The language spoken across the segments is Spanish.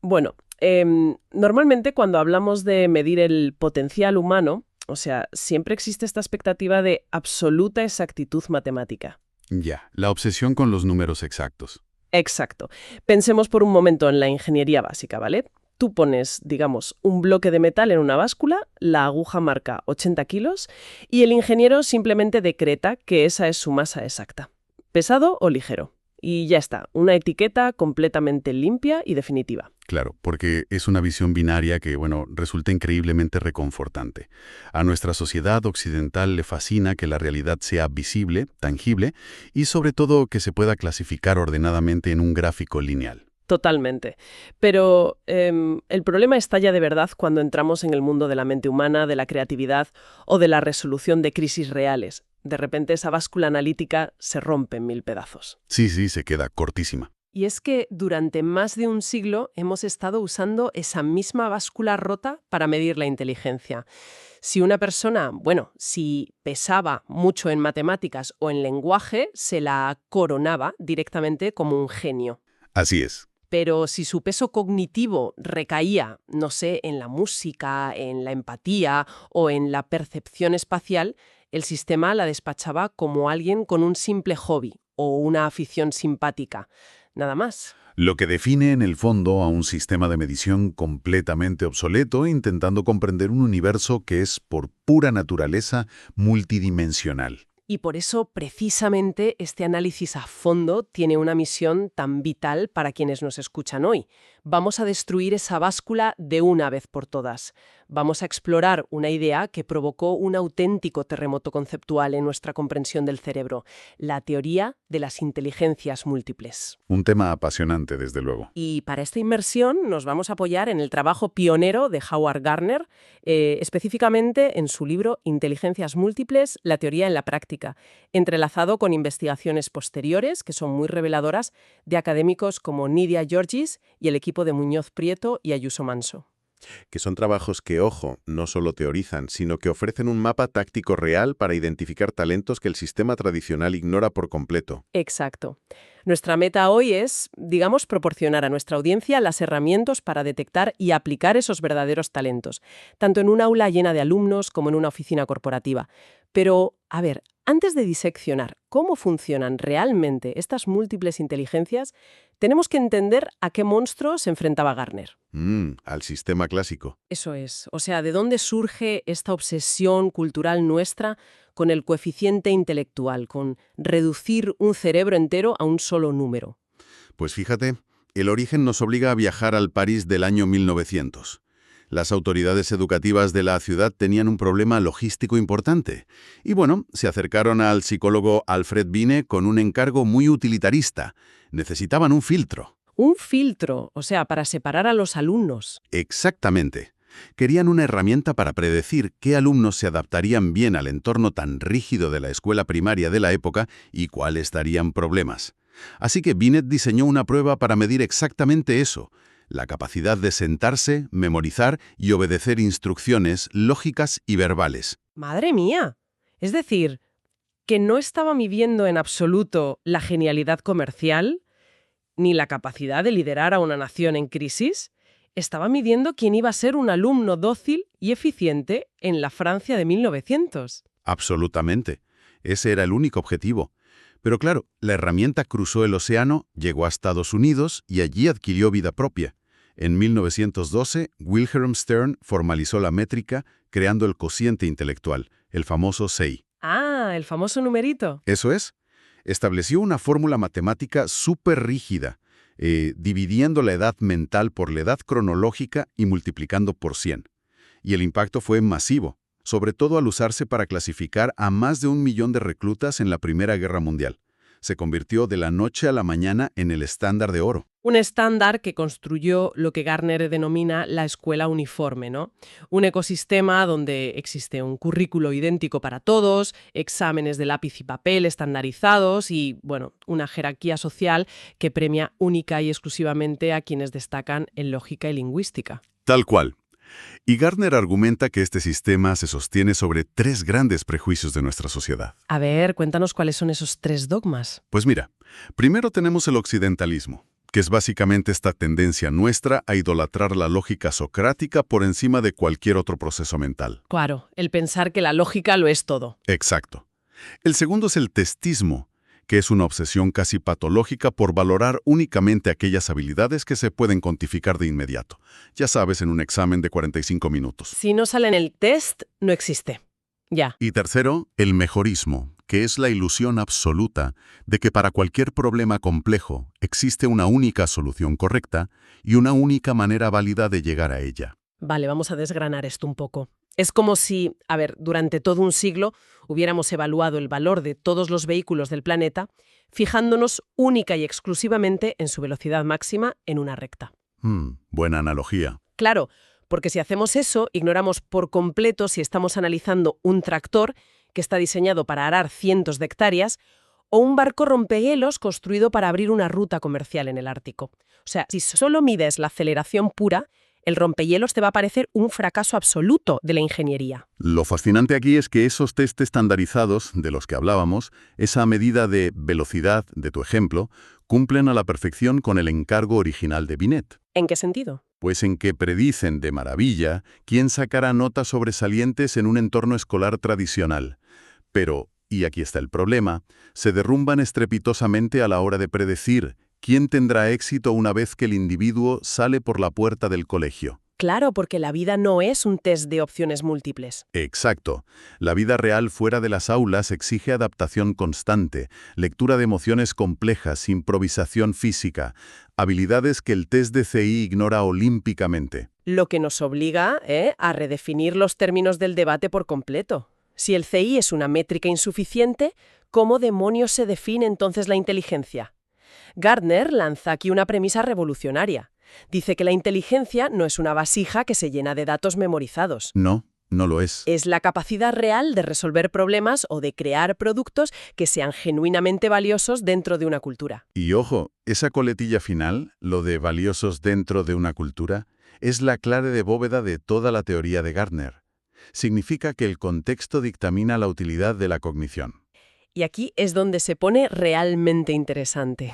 Bueno, normalmente cuando hablamos de medir el potencial humano, o sea, siempre existe esta expectativa de absoluta exactitud matemática. Ya, la obsesión con los números exactos. Exacto. Pensemos por un momento en la ingeniería básica, ¿vale? Tú pones, digamos, un bloque de metal en una báscula, la aguja marca 80 kilos y el ingeniero simplemente decreta que esa es su masa exacta. ¿Pesado o ligero? Y ya está, una etiqueta completamente limpia y definitiva. Claro, porque es una visión binaria que, bueno, resulta increíblemente reconfortante. A nuestra sociedad occidental le fascina que la realidad sea visible, tangible y sobre todo que se pueda clasificar ordenadamente en un gráfico lineal. Totalmente. Pero el problema estalla de verdad cuando entramos en el mundo de la mente humana, de la creatividad o de la resolución de crisis reales. De repente esa báscula analítica se rompe en mil pedazos. Sí, sí, se queda cortísima. Y es que durante más de un siglo hemos estado usando esa misma báscula rota para medir la inteligencia. Si una persona, bueno, si pesaba mucho en matemáticas o en lenguaje, se la coronaba directamente como un genio. Así es. Pero si su peso cognitivo recaía, no sé, en la música, en la empatía o en la percepción espacial, el sistema la despachaba como alguien con un simple hobby o una afición simpática. Nada más. Lo que define en el fondo a un sistema de medición completamente obsoleto, intentando comprender un universo que es por pura naturaleza multidimensional. Y por eso, precisamente, este análisis a fondo tiene una misión tan vital para quienes nos escuchan hoy. Vamos a destruir esa báscula de una vez por todas. Vamos a explorar una idea que provocó un auténtico terremoto conceptual en nuestra comprensión del cerebro, la teoría de las inteligencias múltiples. Un tema apasionante, desde luego. Y para esta inmersión nos vamos a apoyar en el trabajo pionero de Howard Gardner, específicamente en su libro Inteligencias múltiples, la teoría en la práctica, entrelazado con investigaciones posteriores que son muy reveladoras de académicos como Nidia Georgis y el equipo de Muñoz Prieto y Ayuso Manso. Que son trabajos que, ojo, no solo teorizan, sino que ofrecen un mapa táctico real para identificar talentos que el sistema tradicional ignora por completo. Exacto. Nuestra meta hoy es, digamos, proporcionar a nuestra audiencia las herramientas para detectar y aplicar esos verdaderos talentos, tanto en un aula llena de alumnos como en una oficina corporativa. Pero, a ver, antes de diseccionar cómo funcionan realmente estas múltiples inteligencias, tenemos que entender a qué monstruo se enfrentaba Gardner. Al sistema clásico. Eso es. O sea, ¿de dónde surge esta obsesión cultural nuestra con el coeficiente intelectual, con reducir un cerebro entero a un solo número? Pues fíjate, el origen nos obliga a viajar al París del año 1900. Las autoridades educativas de la ciudad tenían un problema logístico importante. Y bueno, se acercaron al psicólogo Alfred Binet con un encargo muy utilitarista. Necesitaban un filtro. Un filtro, o sea, para separar a los alumnos. Exactamente. Querían una herramienta para predecir qué alumnos se adaptarían bien al entorno tan rígido de la escuela primaria de la época y cuáles darían problemas. Así que Binet diseñó una prueba para medir exactamente eso, la capacidad de sentarse, memorizar y obedecer instrucciones lógicas y verbales. ¡Madre mía! Es decir, que no estaba midiendo en absoluto la genialidad comercial ni la capacidad de liderar a una nación en crisis. Estaba midiendo quién iba a ser un alumno dócil y eficiente en la Francia de 1900. Absolutamente. Ese era el único objetivo. Pero claro, la herramienta cruzó el océano, llegó a Estados Unidos y allí adquirió vida propia. En 1912, Wilhelm Stern formalizó la métrica creando el cociente intelectual, el famoso CEI. Ah, el famoso numerito. Eso es. Estableció una fórmula matemática súper rígida, dividiendo la edad mental por la edad cronológica y multiplicando por 100. Y el impacto fue masivo, sobre todo al usarse para clasificar a más de 1 millón de reclutas en la Primera Guerra Mundial. Se convirtió de la noche a la mañana en el estándar de oro. Un estándar que construyó lo que Gardner denomina la escuela uniforme, ¿no? Un ecosistema donde existe un currículo idéntico para todos, exámenes de lápiz y papel estandarizados y, bueno, una jerarquía social que premia única y exclusivamente a quienes destacan en lógica y lingüística. Tal cual. Y Gardner argumenta que este sistema se sostiene sobre 3 grandes prejuicios de nuestra sociedad. A ver, cuéntanos cuáles son esos 3 dogmas. Pues mira, primero tenemos el occidentalismo. que es básicamente esta tendencia nuestra a idolatrar la lógica socrática por encima de cualquier otro proceso mental. Claro, el pensar que la lógica lo es todo. Exacto. El segundo es el testismo, que es una obsesión casi patológica por valorar únicamente aquellas habilidades que se pueden cuantificar de inmediato. Ya sabes, en un examen de 45 minutos. Si no sale en el test, no existe. Ya. Y tercero, el mejorismo, que es la ilusión absoluta de que para cualquier problema complejo existe una única solución correcta y una única manera válida de llegar a ella. Vale, vamos a desgranar esto un poco. Es como si, durante todo un siglo hubiéramos evaluado el valor de todos los vehículos del planeta fijándonos única y exclusivamente en su velocidad máxima en una recta. Buena analogía. Claro, porque si hacemos eso, ignoramos por completo si estamos analizando un tractor que está diseñado para arar cientos de hectáreas o un barco rompehielos construido para abrir una ruta comercial en el Ártico. O sea, si solo mides la aceleración pura, el rompehielos te va a parecer un fracaso absoluto de la ingeniería. Lo fascinante aquí es que esos test estandarizados de los que hablábamos, esa medida de velocidad de tu ejemplo, cumplen a la perfección con el encargo original de Binet. ¿En qué sentido? Pues en que predicen de maravilla quién sacará notas sobresalientes en un entorno escolar tradicional. Pero, y aquí está el problema, se derrumban estrepitosamente a la hora de predecir quién tendrá éxito una vez que el individuo sale por la puerta del colegio. Claro, porque la vida no es un test de opciones múltiples. Exacto. La vida real fuera de las aulas exige adaptación constante, lectura de emociones complejas, improvisación física, habilidades que el test de CI ignora olímpicamente. Lo que nos obliga a redefinir los términos del debate por completo. Si el CI es una métrica insuficiente, ¿cómo demonios se define entonces la inteligencia? Gardner lanza aquí una premisa revolucionaria. Dice que la inteligencia no es una vasija que se llena de datos memorizados. No, no lo es. Es la capacidad real de resolver problemas o de crear productos que sean genuinamente valiosos dentro de una cultura. Y ojo, esa coletilla final, lo de valiosos dentro de una cultura, es la clave de bóveda de toda la teoría de Gardner. Significa que el contexto dictamina la utilidad de la cognición. Y aquí es donde se pone realmente interesante.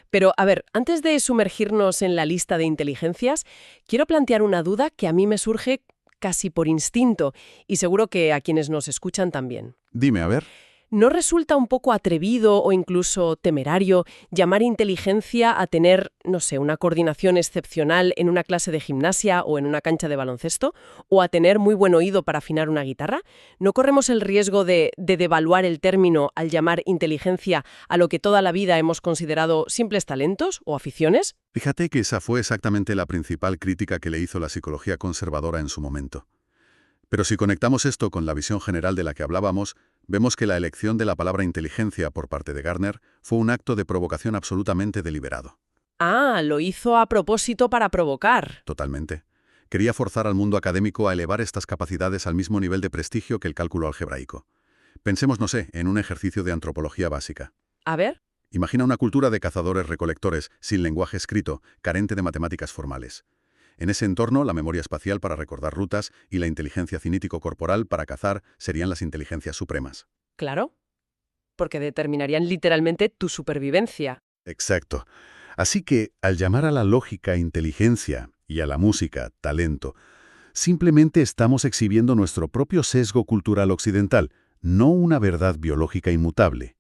Pero, antes de sumergirnos en la lista de inteligencias, quiero plantear una duda que a mí me surge casi por instinto y seguro que a quienes nos escuchan también. Dime, a ver. ¿No resulta un poco atrevido o incluso temerario llamar inteligencia a tener, no sé, una coordinación excepcional en una clase de gimnasia o en una cancha de baloncesto? ¿O a tener muy buen oído para afinar una guitarra? ¿No corremos el riesgo de devaluar el término al llamar inteligencia a lo que toda la vida hemos considerado simples talentos o aficiones? Fíjate que esa fue exactamente la principal crítica que le hizo la psicología conservadora en su momento. Pero si conectamos esto con la visión general de la que hablábamos, vemos que la elección de la palabra inteligencia por parte de Gardner fue un acto de provocación absolutamente deliberado. Ah, lo hizo a propósito para provocar. Totalmente. Quería forzar al mundo académico a elevar estas capacidades al mismo nivel de prestigio que el cálculo algebraico. Pensemos, no sé, en un ejercicio de antropología básica. A ver. Imagina una cultura de cazadores-recolectores, sin lenguaje escrito, carente de matemáticas formales. En ese entorno, la memoria espacial para recordar rutas y la inteligencia cinético-corporal para cazar serían las inteligencias supremas. Claro, porque determinarían literalmente tu supervivencia. Exacto. Así que, al llamar a la lógica inteligencia y a la música talento, simplemente estamos exhibiendo nuestro propio sesgo cultural occidental, no una verdad biológica inmutable.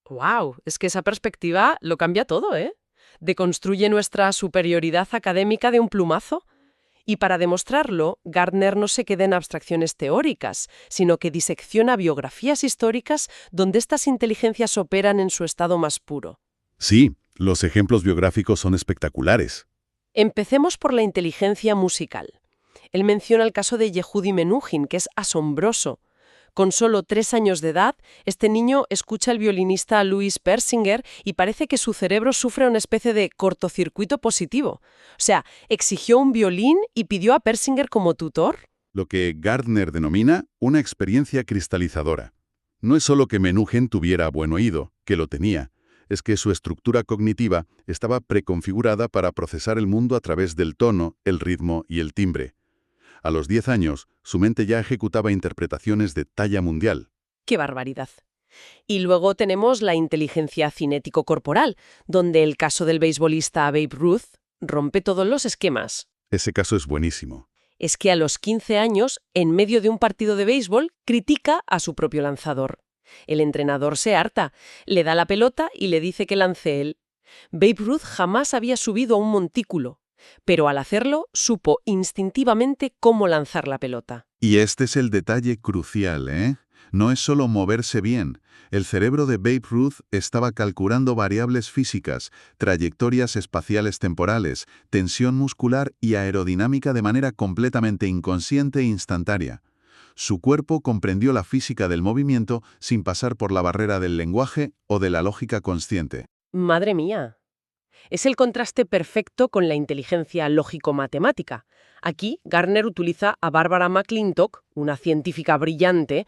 ¡Wow! Es que esa perspectiva lo cambia todo, ¿eh? Deconstruye nuestra superioridad académica de un plumazo. Y para demostrarlo, Gardner no se queda en abstracciones teóricas, sino que disecciona biografías históricas donde estas inteligencias operan en su estado más puro. Sí, los ejemplos biográficos son espectaculares. Empecemos por la inteligencia musical. Él menciona el caso de Yehudi Menuhin, que es asombroso. Con solo 3 años de edad, este niño escucha al violinista Louis Persinger y parece que su cerebro sufre una especie de cortocircuito positivo. O sea, exigió un violín y pidió a Persinger como tutor. Lo que Gardner denomina una experiencia cristalizadora. No es solo que Menuhin tuviera buen oído, que lo tenía, es que su estructura cognitiva estaba preconfigurada para procesar el mundo a través del tono, el ritmo y el timbre. A los 10 años, su mente ya ejecutaba interpretaciones de talla mundial. ¡Qué barbaridad! Y luego tenemos la inteligencia cinético-corporal, donde el caso del beisbolista Babe Ruth rompe todos los esquemas. Ese caso es buenísimo. Es que a los 15 años, en medio de un partido de béisbol, critica a su propio lanzador. El entrenador se harta, le da la pelota y le dice que lance él. Babe Ruth jamás había subido a un montículo, pero al hacerlo supo instintivamente cómo lanzar la pelota. Y este es el detalle crucial, ¿eh? No es solo moverse bien. El cerebro de Babe Ruth estaba calculando variables físicas, trayectorias espaciales temporales, tensión muscular y aerodinámica de manera completamente inconsciente e instantánea. Su cuerpo comprendió la física del movimiento sin pasar por la barrera del lenguaje o de la lógica consciente. ¡Madre mía! Es el contraste perfecto con la inteligencia lógico-matemática. Aquí, Gardner utiliza a Barbara McClintock, una científica brillante,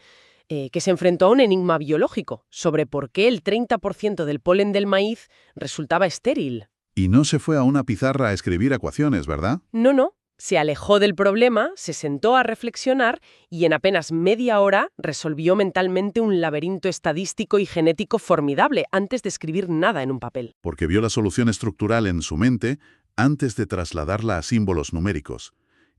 que se enfrentó a un enigma biológico sobre por qué el 30% del polen del maíz resultaba estéril. Y no se fue a una pizarra a escribir ecuaciones, ¿verdad? No. Se alejó del problema, se sentó a reflexionar y en apenas media hora resolvió mentalmente un laberinto estadístico y genético formidable antes de escribir nada en un papel. Porque vio la solución estructural en su mente antes de trasladarla a símbolos numéricos.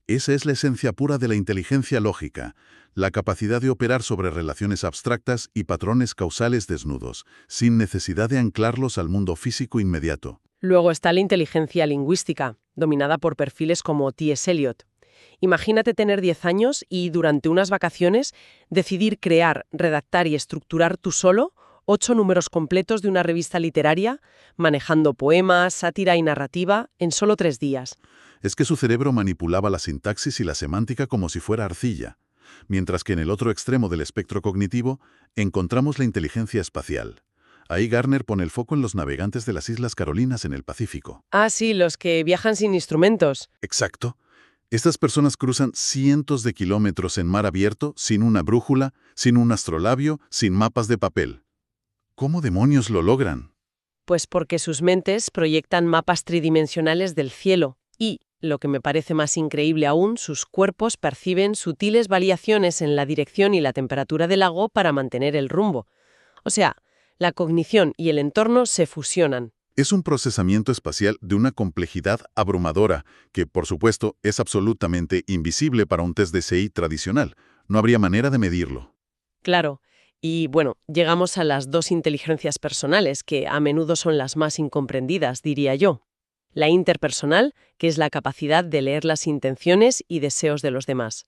Esa es la esencia pura de la inteligencia lógica, la capacidad de operar sobre relaciones abstractas y patrones causales desnudos, sin necesidad de anclarlos al mundo físico inmediato. Luego está la inteligencia lingüística, dominada por perfiles como T.S. Eliot. Imagínate tener 10 años y, durante unas vacaciones, decidir crear, redactar y estructurar tú solo 8 números completos de una revista literaria, manejando poemas, sátira y narrativa en solo 3 días. Es que su cerebro manipulaba la sintaxis y la semántica como si fuera arcilla, mientras que en el otro extremo del espectro cognitivo encontramos la inteligencia espacial. Ahí Gardner pone el foco en los navegantes de las Islas Carolinas en el Pacífico. Ah, sí, los que viajan sin instrumentos. Exacto. Estas personas cruzan cientos de kilómetros en mar abierto, sin una brújula, sin un astrolabio, sin mapas de papel. ¿Cómo demonios lo logran? Pues porque sus mentes proyectan mapas tridimensionales del cielo y, lo que me parece más increíble aún, sus cuerpos perciben sutiles variaciones en la dirección y la temperatura del lago para mantener el rumbo. O sea, la cognición y el entorno se fusionan. Es un procesamiento espacial de una complejidad abrumadora, que, por supuesto, es absolutamente invisible para un test de CI tradicional. No habría manera de medirlo. Claro. Y bueno, llegamos a las 2 inteligencias personales, que a menudo son las más incomprendidas, diría yo. La interpersonal, que es la capacidad de leer las intenciones y deseos de los demás.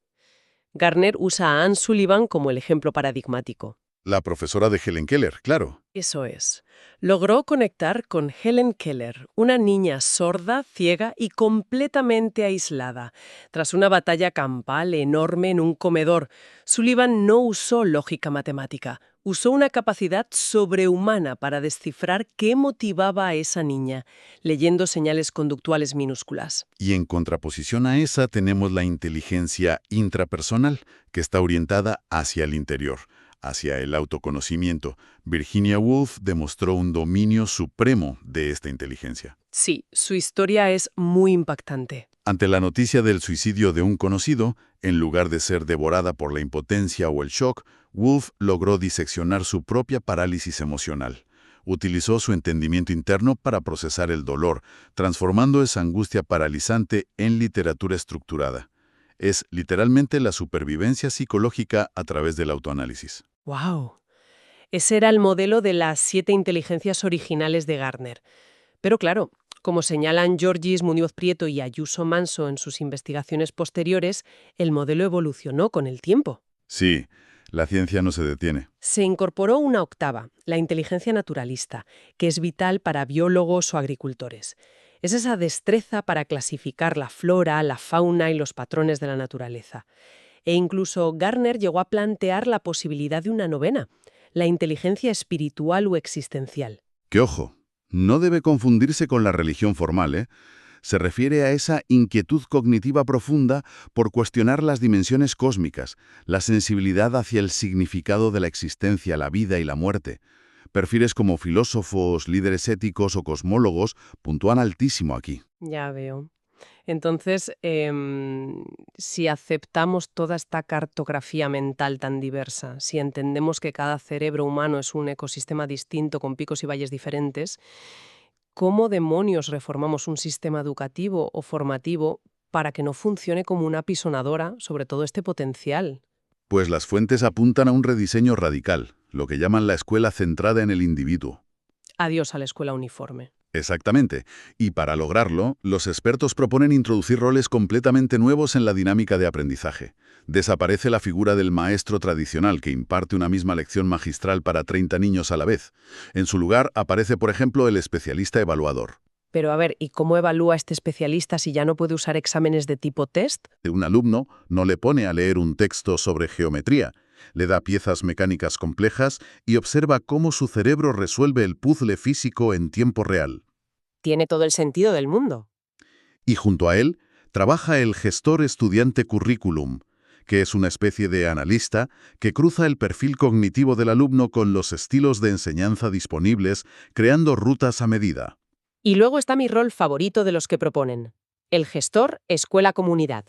Gardner usa a Anne Sullivan como el ejemplo paradigmático. La profesora de Helen Keller, claro. Eso es. Logró conectar con Helen Keller, una niña sorda, ciega y completamente aislada. Tras una batalla campal enorme en un comedor, Sullivan no usó lógica matemática, usó una capacidad sobrehumana para descifrar qué motivaba a esa niña, leyendo señales conductuales minúsculas. Y en contraposición a esa tenemos la inteligencia intrapersonal, que está orientada hacia el interior, hacia el autoconocimiento. Virginia Woolf demostró un dominio supremo de esta inteligencia. Sí, su historia es muy impactante. Ante la noticia del suicidio de un conocido, en lugar de ser devorada por la impotencia o el shock, Woolf logró diseccionar su propia parálisis emocional. Utilizó su entendimiento interno para procesar el dolor, transformando esa angustia paralizante en literatura estructurada. Es literalmente la supervivencia psicológica a través del autoanálisis. ¡Wow! Ese era el modelo de las 7 inteligencias originales de Gardner. Pero claro, como señalan Georgis Muñoz Prieto y Ayuso Manso en sus investigaciones posteriores, el modelo evolucionó con el tiempo. Sí, la ciencia no se detiene. Se incorporó una octava, la inteligencia naturalista, que es vital para biólogos o agricultores. Es esa destreza para clasificar la flora, la fauna y los patrones de la naturaleza. E incluso Gardner llegó a plantear la posibilidad de una novena, la inteligencia espiritual o existencial. Que ojo, no debe confundirse con la religión formal, ¿eh? Se refiere a esa inquietud cognitiva profunda por cuestionar las dimensiones cósmicas, la sensibilidad hacia el significado de la existencia, la vida y la muerte. Perfiles como filósofos, líderes éticos o cosmólogos puntúan altísimo aquí. Ya veo. Entonces, si aceptamos toda esta cartografía mental tan diversa, si entendemos que cada cerebro humano es un ecosistema distinto con picos y valles diferentes, ¿cómo demonios reformamos un sistema educativo o formativo para que no funcione como una apisonadora sobre todo este potencial? Pues las fuentes apuntan a un rediseño radical, lo que llaman la escuela centrada en el individuo. Adiós a la escuela uniforme. Exactamente. Y para lograrlo, los expertos proponen introducir roles completamente nuevos en la dinámica de aprendizaje. Desaparece la figura del maestro tradicional que imparte una misma lección magistral para 30 niños a la vez. En su lugar aparece, por ejemplo, el especialista evaluador. Pero a ver, ¿y cómo evalúa este especialista si ya no puede usar exámenes de tipo test? Un alumno no le pone a leer un texto sobre geometría, le da piezas mecánicas complejas y observa cómo su cerebro resuelve el puzzle físico en tiempo real. Tiene todo el sentido del mundo. Y junto a él trabaja el gestor estudiante currículum, que es una especie de analista que cruza el perfil cognitivo del alumno con los estilos de enseñanza disponibles, creando rutas a medida. Y luego está mi rol favorito de los que proponen. El gestor escuela-comunidad.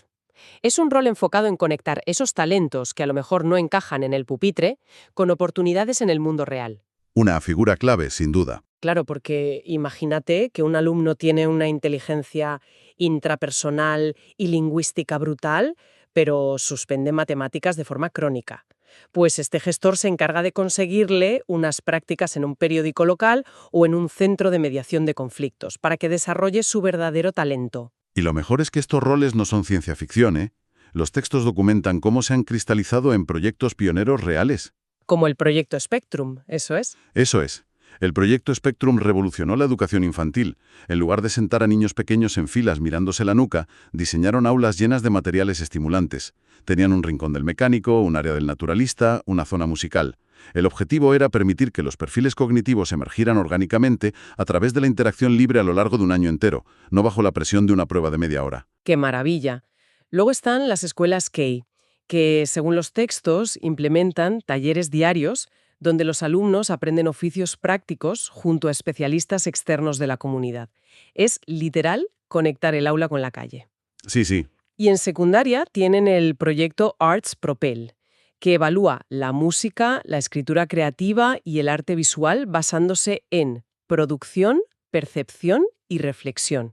Es un rol enfocado en conectar esos talentos que a lo mejor no encajan en el pupitre con oportunidades en el mundo real. Una figura clave, sin duda. Claro, porque imagínate que un alumno tiene una inteligencia intrapersonal y lingüística brutal, pero suspende matemáticas de forma crónica. Pues este gestor se encarga de conseguirle unas prácticas en un periódico local o en un centro de mediación de conflictos, para que desarrolle su verdadero talento. Y lo mejor es que estos roles no son ciencia ficción, ¿eh? Los textos documentan cómo se han cristalizado en proyectos pioneros reales. Como el proyecto Spectrum, eso es. Eso es. El proyecto Spectrum revolucionó la educación infantil. En lugar de sentar a niños pequeños en filas mirándose la nuca, diseñaron aulas llenas de materiales estimulantes. Tenían un rincón del mecánico, un área del naturalista, una zona musical. El objetivo era permitir que los perfiles cognitivos emergieran orgánicamente a través de la interacción libre a lo largo de un año entero, no bajo la presión de una prueba de media hora. ¡Qué maravilla! Luego están las escuelas Key, que, según los textos, implementan talleres diarios donde los alumnos aprenden oficios prácticos junto a especialistas externos de la comunidad. Es literal conectar el aula con la calle. Sí. Y en secundaria tienen el proyecto Arts Propel, que evalúa la música, la escritura creativa y el arte visual basándose en producción, percepción y reflexión.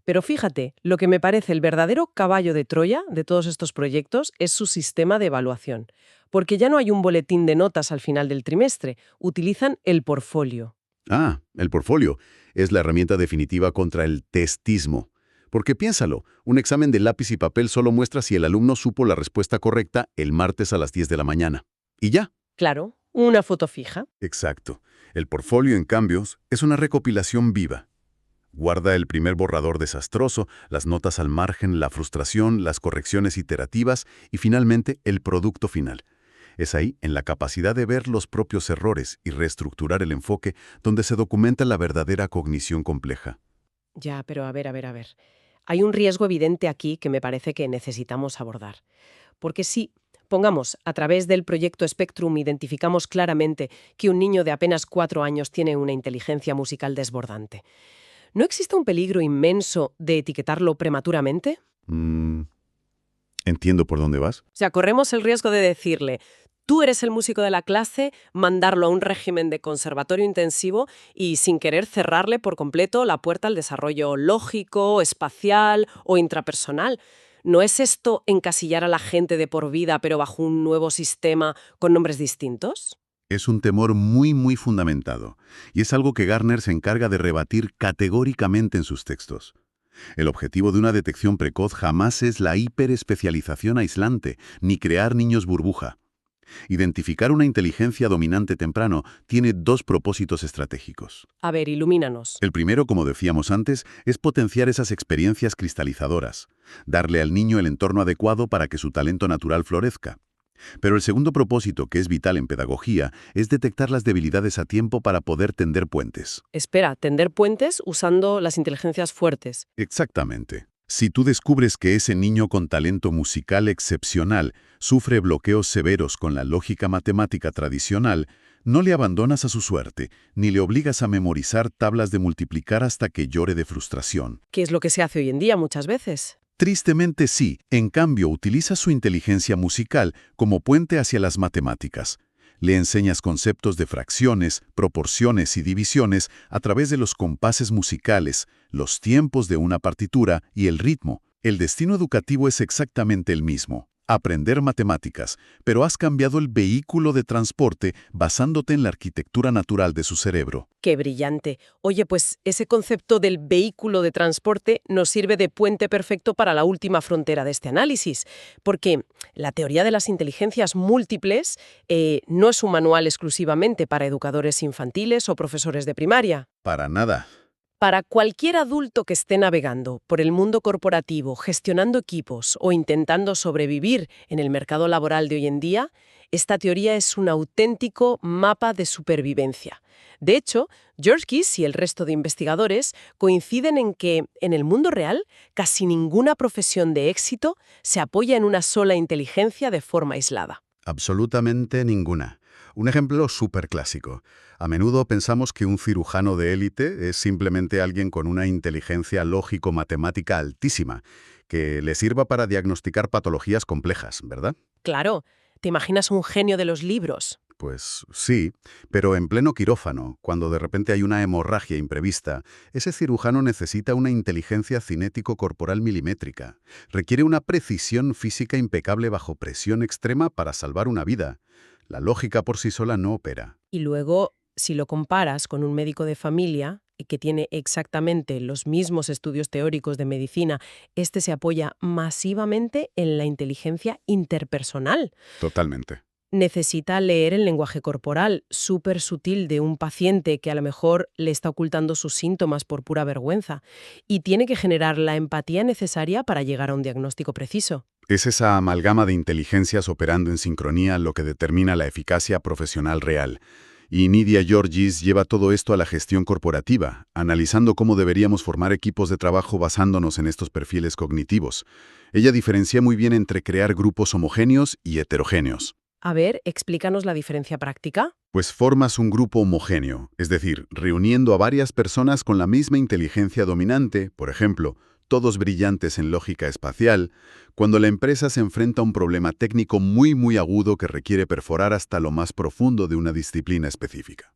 Pero fíjate, lo que me parece el verdadero caballo de Troya de todos estos proyectos es su sistema de evaluación. Porque ya no hay un boletín de notas al final del trimestre, utilizan el portfolio. Ah, el portfolio es la herramienta definitiva contra el testismo. Porque piénsalo, un examen de lápiz y papel solo muestra si el alumno supo la respuesta correcta el martes a las 10 de la mañana. Y ya. Claro, una foto fija. Exacto. El portfolio, en cambio, es una recopilación viva. Guarda el primer borrador desastroso, las notas al margen, la frustración, las correcciones iterativas y finalmente el producto final. Es ahí, en la capacidad de ver los propios errores y reestructurar el enfoque, donde se documenta la verdadera cognición compleja. Ya, pero a ver. Hay un riesgo evidente aquí que me parece que necesitamos abordar. Porque si, pongamos, a través del proyecto Spectrum identificamos claramente que un niño de apenas 4 años tiene una inteligencia musical desbordante, ¿no existe un peligro inmenso de etiquetarlo prematuramente? Entiendo por dónde vas. O sea, corremos el riesgo de decirle, tú eres el músico de la clase, mandarlo a un régimen de conservatorio intensivo y sin querer cerrarle por completo la puerta al desarrollo lógico, espacial o intrapersonal. ¿No es esto encasillar a la gente de por vida pero bajo un nuevo sistema con nombres distintos? Es un temor muy fundamentado, y es algo que Gardner se encarga de rebatir categóricamente en sus textos. El objetivo de una detección precoz jamás es la hiperespecialización aislante, ni crear niños burbuja. Identificar una inteligencia dominante temprano tiene 2 propósitos estratégicos. A ver, ilumínanos. El primero, como decíamos antes, es potenciar esas experiencias cristalizadoras, darle al niño el entorno adecuado para que su talento natural florezca. Pero el segundo propósito, que es vital en pedagogía, es detectar las debilidades a tiempo para poder tender puentes. Espera, tender puentes usando las inteligencias fuertes. Exactamente. Si tú descubres que ese niño con talento musical excepcional sufre bloqueos severos con la lógica matemática tradicional, no le abandonas a su suerte, ni le obligas a memorizar tablas de multiplicar hasta que llore de frustración. ¿Qué es lo que se hace hoy en día muchas veces? Tristemente sí, en cambio utiliza su inteligencia musical como puente hacia las matemáticas. Le enseñas conceptos de fracciones, proporciones y divisiones a través de los compases musicales, los tiempos de una partitura y el ritmo. El destino educativo es exactamente el mismo: aprender matemáticas, pero has cambiado el vehículo de transporte basándote en la arquitectura natural de su cerebro. ¡Qué brillante! Oye, pues ese concepto del vehículo de transporte nos sirve de puente perfecto para la última frontera de este análisis, porque la teoría de las inteligencias múltiples no es un manual exclusivamente para educadores infantiles o profesores de primaria. Para nada. Para cualquier adulto que esté navegando por el mundo corporativo, gestionando equipos o intentando sobrevivir en el mercado laboral de hoy en día, esta teoría es un auténtico mapa de supervivencia. De hecho, George Kiss y el resto de investigadores coinciden en que, en el mundo real, casi ninguna profesión de éxito se apoya en una sola inteligencia de forma aislada. Absolutamente ninguna. Un ejemplo súper clásico. A menudo pensamos que un cirujano de élite es simplemente alguien con una inteligencia lógico-matemática altísima, que le sirva para diagnosticar patologías complejas, ¿verdad? Claro, ¿te imaginas un genio de los libros? Pues sí, pero en pleno quirófano, cuando de repente hay una hemorragia imprevista, ese cirujano necesita una inteligencia cinético-corporal milimétrica. Requiere una precisión física impecable bajo presión extrema para salvar una vida. La lógica por sí sola no opera. Y luego, si lo comparas con un médico de familia y que tiene exactamente los mismos estudios teóricos de medicina, este se apoya masivamente en la inteligencia interpersonal. Totalmente. Necesita leer el lenguaje corporal súper sutil de un paciente que a lo mejor le está ocultando sus síntomas por pura vergüenza y tiene que generar la empatía necesaria para llegar a un diagnóstico preciso. Es esa amalgama de inteligencias operando en sincronía lo que determina la eficacia profesional real. Y Nidia Georgis lleva todo esto a la gestión corporativa, analizando cómo deberíamos formar equipos de trabajo basándonos en estos perfiles cognitivos. Ella diferencia muy bien entre crear grupos homogéneos y heterogéneos. A ver, explícanos la diferencia práctica. Pues formas un grupo homogéneo, es decir, reuniendo a varias personas con la misma inteligencia dominante, por ejemplo, todos brillantes en lógica espacial, cuando la empresa se enfrenta a un problema técnico muy agudo que requiere perforar hasta lo más profundo de una disciplina específica.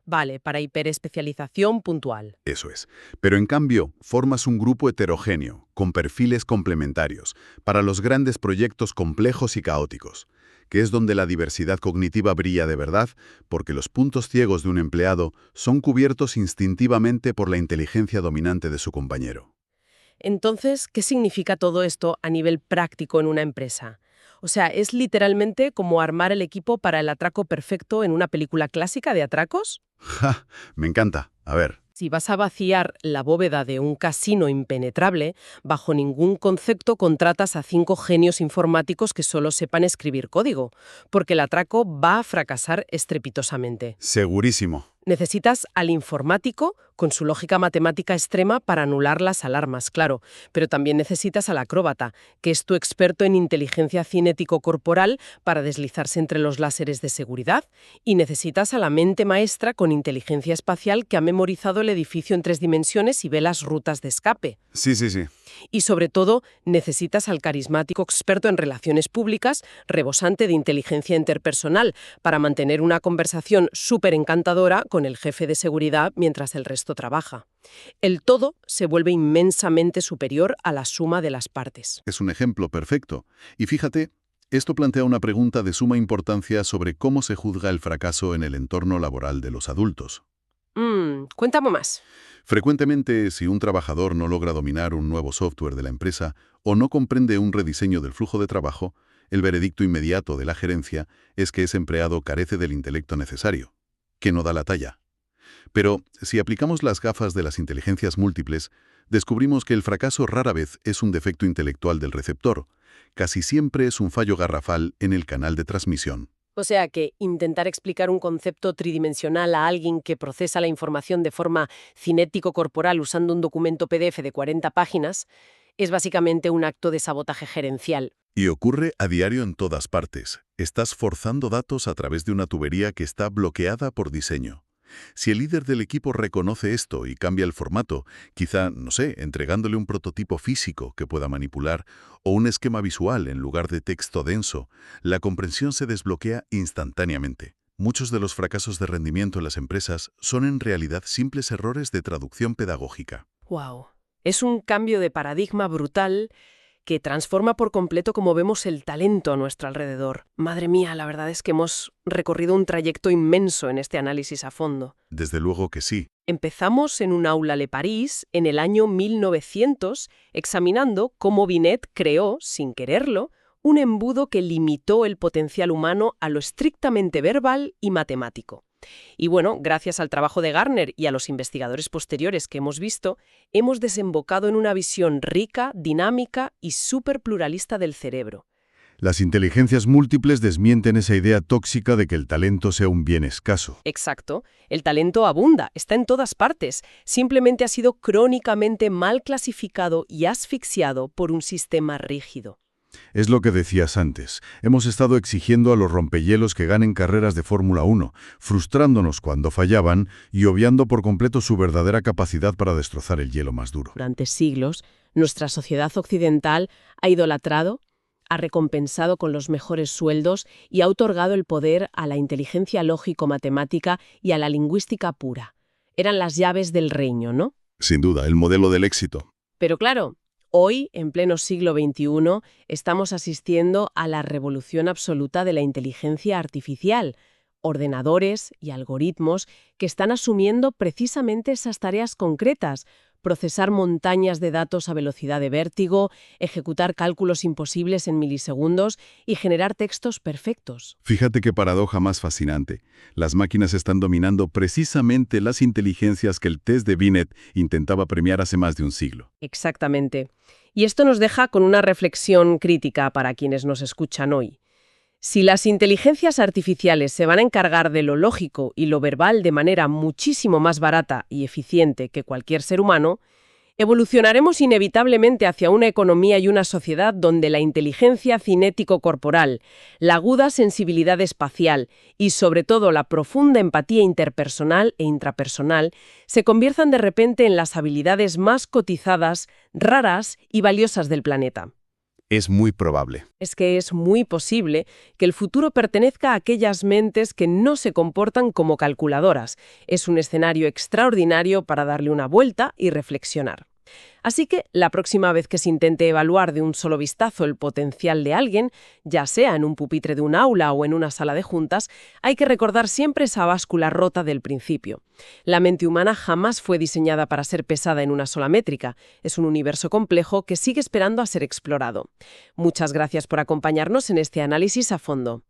Vale, para hiperespecialización puntual. Eso es. Pero en cambio, formas un grupo heterogéneo, con perfiles complementarios, para los grandes proyectos complejos y caóticos, que es donde la diversidad cognitiva brilla de verdad, porque los puntos ciegos de un empleado son cubiertos instintivamente por la inteligencia dominante de su compañero. Entonces, ¿qué significa todo esto a nivel práctico en una empresa? O sea, ¿es literalmente como armar el equipo para el atraco perfecto en una película clásica de atracos? ¡Ja! Me encanta. A ver. Si vas a vaciar la bóveda de un casino impenetrable, bajo ningún concepto contratas a 5 genios informáticos que solo sepan escribir código, porque el atraco va a fracasar estrepitosamente. Segurísimo. Necesitas al informático con su lógica matemática extrema para anular las alarmas, claro, pero también necesitas al acróbata, que es tu experto en inteligencia cinético-corporal para deslizarse entre los láseres de seguridad, y necesitas a la mente maestra con inteligencia espacial que ha memorizado el edificio en 3 dimensiones y ve las rutas de escape. Sí. Y sobre todo, necesitas al carismático experto en relaciones públicas, rebosante de inteligencia interpersonal, para mantener una conversación súper encantadora con el jefe de seguridad mientras el resto trabaja. El todo se vuelve inmensamente superior a la suma de las partes. Es un ejemplo perfecto. Y fíjate, esto plantea una pregunta de suma importancia sobre cómo se juzga el fracaso en el entorno laboral de los adultos. Cuéntame más. Frecuentemente, si un trabajador no logra dominar un nuevo software de la empresa o no comprende un rediseño del flujo de trabajo, el veredicto inmediato de la gerencia es que ese empleado carece del intelecto necesario, que no da la talla. Pero, si aplicamos las gafas de las inteligencias múltiples, descubrimos que el fracaso rara vez es un defecto intelectual del receptor, casi siempre es un fallo garrafal en el canal de transmisión. O sea que intentar explicar un concepto tridimensional a alguien que procesa la información de forma cinético-corporal usando un documento PDF de 40 páginas Es básicamente un acto de sabotaje gerencial. Y ocurre a diario en todas partes. Estás forzando datos a través de una tubería que está bloqueada por diseño. Si el líder del equipo reconoce esto y cambia el formato, quizá, no sé, entregándole un prototipo físico que pueda manipular o un esquema visual en lugar de texto denso, la comprensión se desbloquea instantáneamente. Muchos de los fracasos de rendimiento en las empresas son en realidad simples errores de traducción pedagógica. ¡Wow! Es un cambio de paradigma brutal que transforma por completo cómo vemos el talento a nuestro alrededor. Madre mía, la verdad es que hemos recorrido un trayecto inmenso en este análisis a fondo. Desde luego que sí. Empezamos en un aula de París en el año 1900, examinando cómo Binet creó, sin quererlo, un embudo que limitó el potencial humano a lo estrictamente verbal y matemático. Y bueno, gracias al trabajo de Gartner y a los investigadores posteriores que hemos visto, hemos desembocado en una visión rica, dinámica y súper pluralista del cerebro. Las inteligencias múltiples desmienten esa idea tóxica de que el talento sea un bien escaso. Exacto. El talento abunda, está en todas partes. Simplemente ha sido crónicamente mal clasificado y asfixiado por un sistema rígido. Es lo que decías antes. Hemos estado exigiendo a los rompehielos que ganen carreras de Fórmula 1, frustrándonos cuando fallaban y obviando por completo su verdadera capacidad para destrozar el hielo más duro. Durante siglos, nuestra sociedad occidental ha idolatrado, ha recompensado con los mejores sueldos y ha otorgado el poder a la inteligencia lógico-matemática y a la lingüística pura. Eran las llaves del reino, ¿no? Sin duda, el modelo del éxito. Pero claro, hoy, en pleno siglo XXI, estamos asistiendo a la revolución absoluta de la inteligencia artificial, ordenadores y algoritmos que están asumiendo precisamente esas tareas concretas: procesar montañas de datos a velocidad de vértigo, ejecutar cálculos imposibles en milisegundos y generar textos perfectos. Fíjate qué paradoja más fascinante. Las máquinas están dominando precisamente las inteligencias que el test de Binet intentaba premiar hace más de un siglo. Exactamente. Y esto nos deja con una reflexión crítica para quienes nos escuchan hoy. Si las inteligencias artificiales se van a encargar de lo lógico y lo verbal de manera muchísimo más barata y eficiente que cualquier ser humano, evolucionaremos inevitablemente hacia una economía y una sociedad donde la inteligencia cinético-corporal, la aguda sensibilidad espacial y, sobre todo, la profunda empatía interpersonal e intrapersonal se conviertan de repente en las habilidades más cotizadas, raras y valiosas del planeta. Es muy probable. Es que es muy posible que el futuro pertenezca a aquellas mentes que no se comportan como calculadoras. Es un escenario extraordinario para darle una vuelta y reflexionar. Así que la próxima vez que se intente evaluar de un solo vistazo el potencial de alguien, ya sea en un pupitre de un aula o en una sala de juntas, hay que recordar siempre esa báscula rota del principio. La mente humana jamás fue diseñada para ser pesada en una sola métrica. Es un universo complejo que sigue esperando a ser explorado. Muchas gracias por acompañarnos en este análisis a fondo.